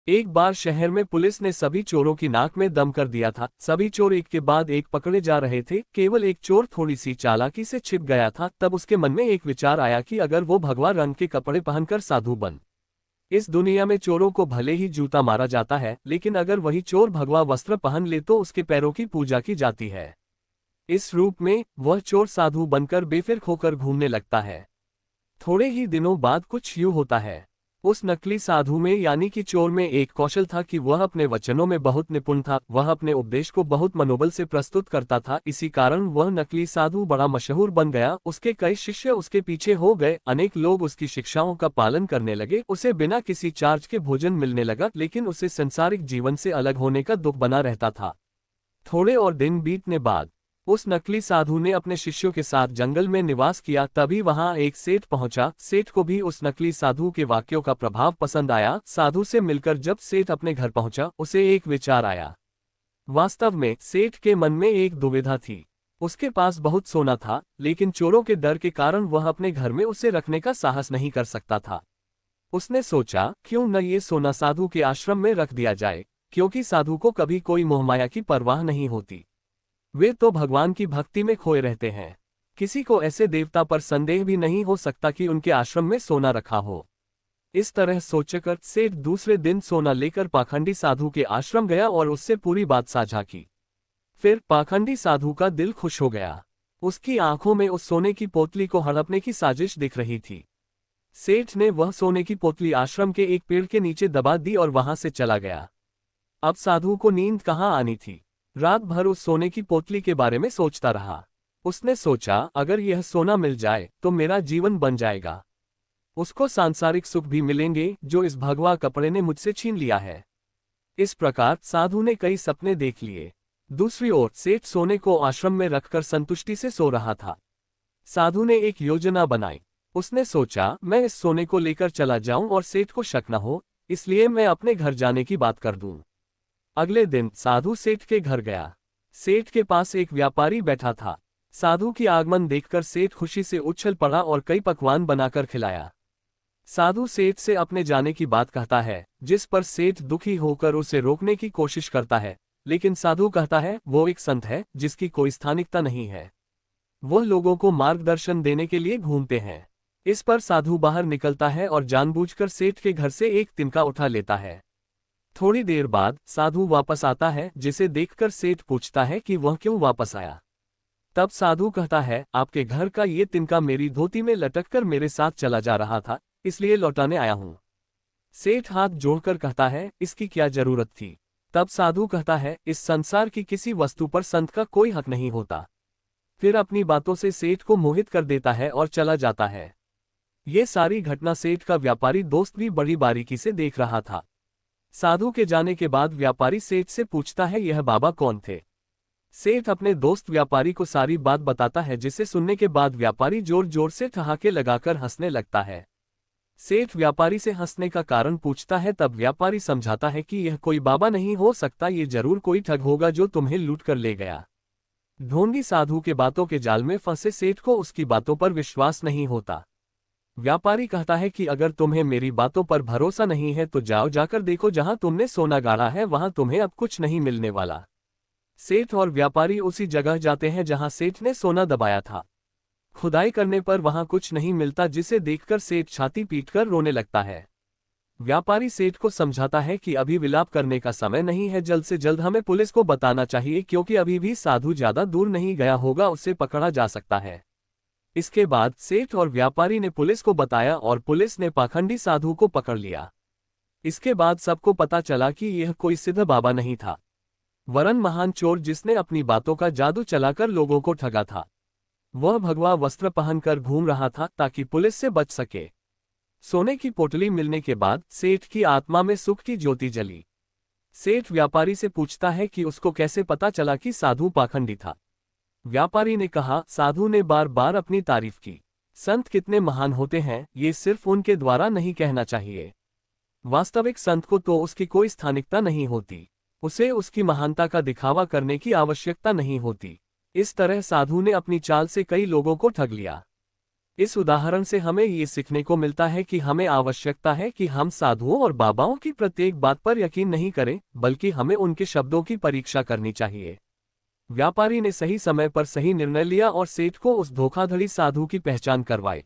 एक बार शहर में पुलिस ने सभी चोरों की नाक में दम कर दिया था। सभी चोर एक के बाद एक पकड़े जा रहे थे। केवल एक चोर थोड़ी सी चालाकी से छिप गया था। तब उसके मन में एक विचार आया कि अगर वो भगवा रंग के कपड़े पहनकर साधु बन। इस दुनिया में चोरों को भले ही जूता मारा जाता है, लेकिन अगर वही चोर भगवा वस्त्र पहन ले तो उसके पैरों की पूजा की जाती है। इस रूप में वह चोर साधु बनकर बेफिक्र होकर घूमने लगता है। थोड़े ही दिनों बाद कुछ यूं होता है। उस नकली साधु में यानी कि चोर में एक कौशल था कि वह अपने वचनों में बहुत निपुण था। वह अपने उपदेश को बहुत मनोबल से प्रस्तुत करता था। इसी कारण वह नकली साधु बड़ा मशहूर बन गया। उसके कई शिष्य उसके पीछे हो गए। अनेक लोग उसकी शिक्षाओं का पालन करने लगे। उसे बिना किसी चार्ज के भोजन मिलने लगा, लेकिन उसे संसारिक जीवन से अलग होने का दुख बना रहता था। थोड़े और दिन बीतने बाद उस नकली साधु ने अपने शिष्यों के साथ जंगल में निवास किया। तभी वहां एक सेठ पहुंचा। सेठ को भी उस नकली साधु के वाक्यों का प्रभाव पसंद आया। साधु से मिलकर जब सेठ अपने घर पहुंचा, उसे एक विचार आया। वास्तव में सेठ के मन में एक दुविधा थी। उसके पास बहुत सोना था, लेकिन चोरों के डर के कारण वह अपने घर में उसे रखने का साहस नहीं कर सकता था। उसने सोचा, क्यों न ये सोना साधु के आश्रम में रख दिया जाए, क्योंकि साधु को कभी कोई मोहमाया की परवाह नहीं होती। वे तो भगवान की भक्ति में खोए रहते हैं। किसी को ऐसे देवता पर संदेह भी नहीं हो सकता कि उनके आश्रम में सोना रखा हो। इस तरह सोचकर सेठ दूसरे दिन सोना लेकर पाखंडी साधु के आश्रम गया और उससे पूरी बात साझा की। फिर पाखंडी साधु का दिल खुश हो गया। उसकी आंखों में उस सोने की पोतली को हड़पने की साजिश दिख रही थी। सेठ ने वह सोने की पोतली आश्रम के एक पेड़ के नीचे दबा दी और वहां से चला गया। अब साधु को नींद कहाँ आनी थी। रात भर उस सोने की पोतली के बारे में सोचता रहा। उसने सोचा, अगर यह सोना मिल जाए तो मेरा जीवन बन जाएगा। उसको सांसारिक सुख भी मिलेंगे जो इस भगवा कपड़े ने मुझसे छीन लिया है। इस प्रकार साधु ने कई सपने देख लिए। दूसरी ओर सेठ सोने को आश्रम में रखकर संतुष्टि से सो रहा था। साधु ने एक योजना बनाई। उसने सोचा, मैं इस सोने को लेकर चला जाऊं और सेठ को शक न हो, इसलिए मैं अपने घर जाने की बात कर दूं। अगले दिन साधु सेठ के घर गया। सेठ के पास एक व्यापारी बैठा था। साधु की आगमन देखकर सेठ खुशी से उछल पड़ा और कई पकवान बनाकर खिलाया। साधु सेठ से अपने जाने की बात कहता है, जिस पर सेठ दुखी होकर उसे रोकने की कोशिश करता है, लेकिन साधु कहता है वो एक संत है जिसकी कोई स्थानिकता नहीं है। वह लोगों को मार्गदर्शन देने के लिए घूमते हैं। इस पर साधु बाहर निकलता है और जानबूझकर सेठ के घर से एक तिनका उठा लेता है। थोड़ी देर बाद साधु वापस आता है, जिसे देखकर सेठ पूछता है कि वह क्यों वापस आया। तब साधु कहता है, आपके घर का ये तिनका मेरी धोती में लटककर मेरे साथ चला जा रहा था, इसलिए लौटाने आया हूं। सेठ हाथ जोड़कर कहता है, इसकी क्या जरूरत थी। तब साधु कहता है, इस संसार की किसी वस्तु पर संत का कोई हक नहीं होता। फिर अपनी बातों से सेठ को मोहित कर देता है और चला जाता है। ये सारी घटना सेठ का व्यापारी दोस्त भी बड़ी बारीकी से देख रहा था। साधु के जाने के बाद व्यापारी सेठ से पूछता है, यह बाबा कौन थे। सेठ अपने दोस्त व्यापारी को सारी बात बताता है, जिसे सुनने के बाद व्यापारी जोर जोर से ठहाके लगाकर हंसने लगता है। सेठ व्यापारी से हंसने का कारण पूछता है। तब व्यापारी समझाता है कि यह कोई बाबा नहीं हो सकता, ये जरूर कोई ठग होगा जो तुम्हें लूट कर ले गया। ढोंगी साधु के बातों के जाल में फंसे सेठ को उसकी बातों पर विश्वास नहीं होता। व्यापारी कहता है कि अगर तुम्हें मेरी बातों पर भरोसा नहीं है तो जाओ, जाकर देखो, जहां तुमने सोना गाड़ा है वहां तुम्हें अब कुछ नहीं मिलने वाला। सेठ और व्यापारी उसी जगह जाते हैं जहां सेठ ने सोना दबाया था। खुदाई करने पर वहां कुछ नहीं मिलता, जिसे देखकर सेठ छाती पीटकर रोने लगता है। व्यापारी सेठ को समझाता है कि अभी विलाप करने का समय नहीं है, जल्द से जल्द हमें पुलिस को बताना चाहिए, क्योंकि अभी भी साधु ज्यादा दूर नहीं गया होगा, उसे पकड़ा जा सकता है। इसके बाद सेठ और व्यापारी ने पुलिस को बताया और पुलिस ने पाखंडी साधु को पकड़ लिया। इसके बाद सबको पता चला कि यह कोई सिद्ध बाबा नहीं था, वरन महान चोर जिसने अपनी बातों का जादू चलाकर लोगों को ठगा था। वह भगवा वस्त्र पहनकर घूम रहा था ताकि पुलिस से बच सके। सोने की पोटली मिलने के बाद सेठ की आत्मा में सुख की ज्योति जली। सेठ व्यापारी से पूछता है कि उसको कैसे पता चला कि साधु पाखंडी था। व्यापारी ने कहा, साधु ने बार बार अपनी तारीफ की। संत कितने महान होते हैं ये सिर्फ उनके द्वारा नहीं कहना चाहिए। वास्तविक संत को तो उसकी कोई स्थानिकता नहीं होती, उसे उसकी महानता का दिखावा करने की आवश्यकता नहीं होती। इस तरह साधु ने अपनी चाल से कई लोगों को ठग लिया। इस उदाहरण से हमें ये सीखने को मिलता है कि हमें आवश्यकता है कि हम साधुओं और बाबाओं की प्रत्येक बात पर यकीन नहीं करें, बल्कि हमें उनके शब्दों की परीक्षा करनी चाहिए। व्यापारी ने सही समय पर सही निर्णय लिया और सेठ को उस धोखाधड़ी साधु की पहचान करवाई।